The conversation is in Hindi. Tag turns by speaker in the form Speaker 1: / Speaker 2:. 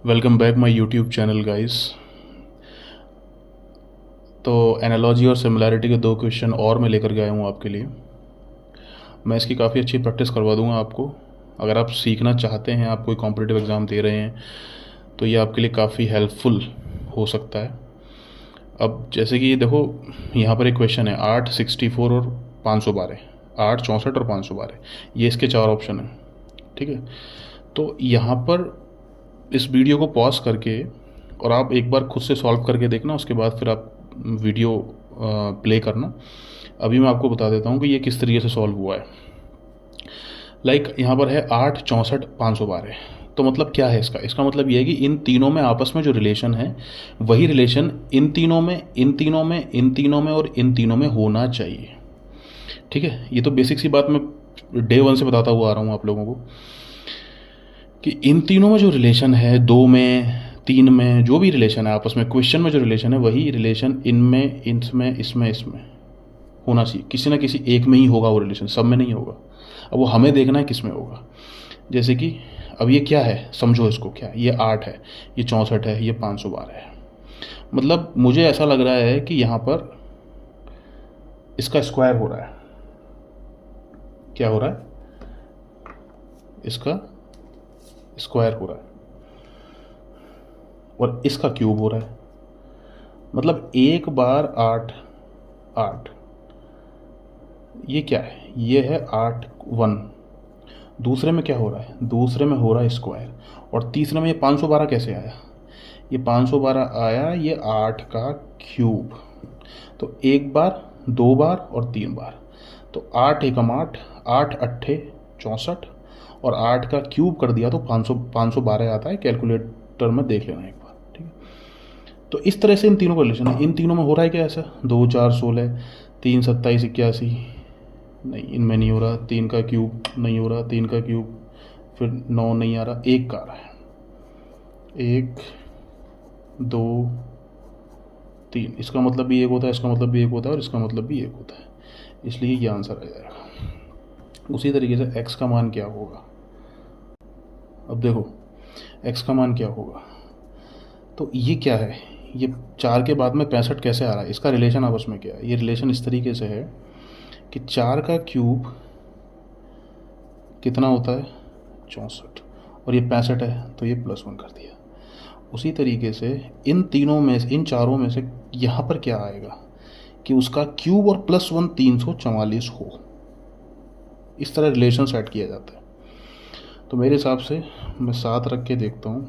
Speaker 1: Welcome back my YouTube channel guys. तो एनालॉजी और सिमिलैरिटी के दो क्वेश्चन और मैं लेकर गया हूँ आपके लिए। मैं इसकी काफ़ी अच्छी प्रैक्टिस करवा दूँगा आपको। अगर आप सीखना चाहते हैं, आप कोई कॉम्पिटिटिव एग्ज़ाम दे रहे हैं, तो ये आपके लिए काफ़ी हेल्पफुल हो सकता है। अब जैसे कि देखो, यहाँ पर एक क्वेश्चन है 8, 64 और 512। 8, 64 और 512, ये इसके चार ऑप्शन हैं। ठीक है, तो यहाँ पर इस वीडियो को पॉज करके और आप एक बार खुद से सॉल्व करके देखना, उसके बाद फिर आप वीडियो प्ले करना। अभी मैं आपको बता देता हूँ कि ये किस तरीके से सॉल्व हुआ है। यहाँ पर है 8, 64, 512। तो मतलब क्या है इसका मतलब ये है कि इन तीनों में आपस में जो रिलेशन है, वही रिलेशन इन तीनों में, इन तीनों में, इन तीनों में और इन तीनों में होना चाहिए। ठीक है, ये तो बेसिक सी बात मैं डे 1 से बताता हुआ आ रहा हूँ आप लोगों को कि इन तीनों में जो रिलेशन है, 2 में, 3 में, जो भी रिलेशन है आपस में, क्वेश्चन में जो रिलेशन है, वही रिलेशन इनमें, इसमें, इसमें होना चाहिए। किसी ना किसी एक में ही होगा वो रिलेशन, सब में नहीं होगा। अब वो हमें देखना है किस में होगा। जैसे कि अब ये क्या है, समझो इसको। क्या ये 8 है, ये 64 है, ये 512 है। मतलब मुझे ऐसा लग रहा है कि यहाँ पर इसका स्क्वायर हो रहा है। क्या हो रहा है? इसका स्क्वायर हो रहा है और इसका क्यूब हो रहा है। मतलब एक बार 8, 8, ये क्या है? ये है 8, 1। दूसरे में क्या हो रहा है? दूसरे में हो रहा है स्क्वायर। और तीसरे में ये 512 कैसे आया? ये 512 आया ये 8 का क्यूब। तो एक बार, 2 बार और 3 बार। तो 8 एकम 8, 8 अट्ठे 64 और 8 का क्यूब कर दिया तो 512 आता है। कैलकुलेटर में देख लेना एक बार। ठीक है, तो इस तरह से इन तीनों का रिलेशन है। इन तीनों में हो रहा है क्या ऐसा? 2, 4, 16, 3, 27, 81, नहीं इनमें नहीं हो रहा। 3 का क्यूब नहीं हो रहा, 3 का क्यूब, फिर 9 नहीं आ रहा, 1 का आ रहा है। 1, 2, 3, इसका मतलब भी 1 होता है, इसका मतलब भी 1 होता है और इसका मतलब भी 1 होता है। इसलिए ये आंसर आ जाएगा। उसी तरीके से x का मान क्या होगा? अब देखो x का मान क्या होगा। तो ये क्या है? ये 4 के बाद में 65 कैसे आ रहा है? इसका रिलेशन आपस में क्या है? ये रिलेशन इस तरीके से है कि 4 का क्यूब कितना होता है? 64, और ये 65 है तो ये +1 कर दिया। उसी तरीके से इन तीनों में से, इन चारों में से यहाँ पर क्या आएगा कि उसका क्यूब और +1 344 हो। इस तरह रिलेशन सेट किया जाता है। तो मेरे हिसाब से मैं 7 रख के देखता हूँ।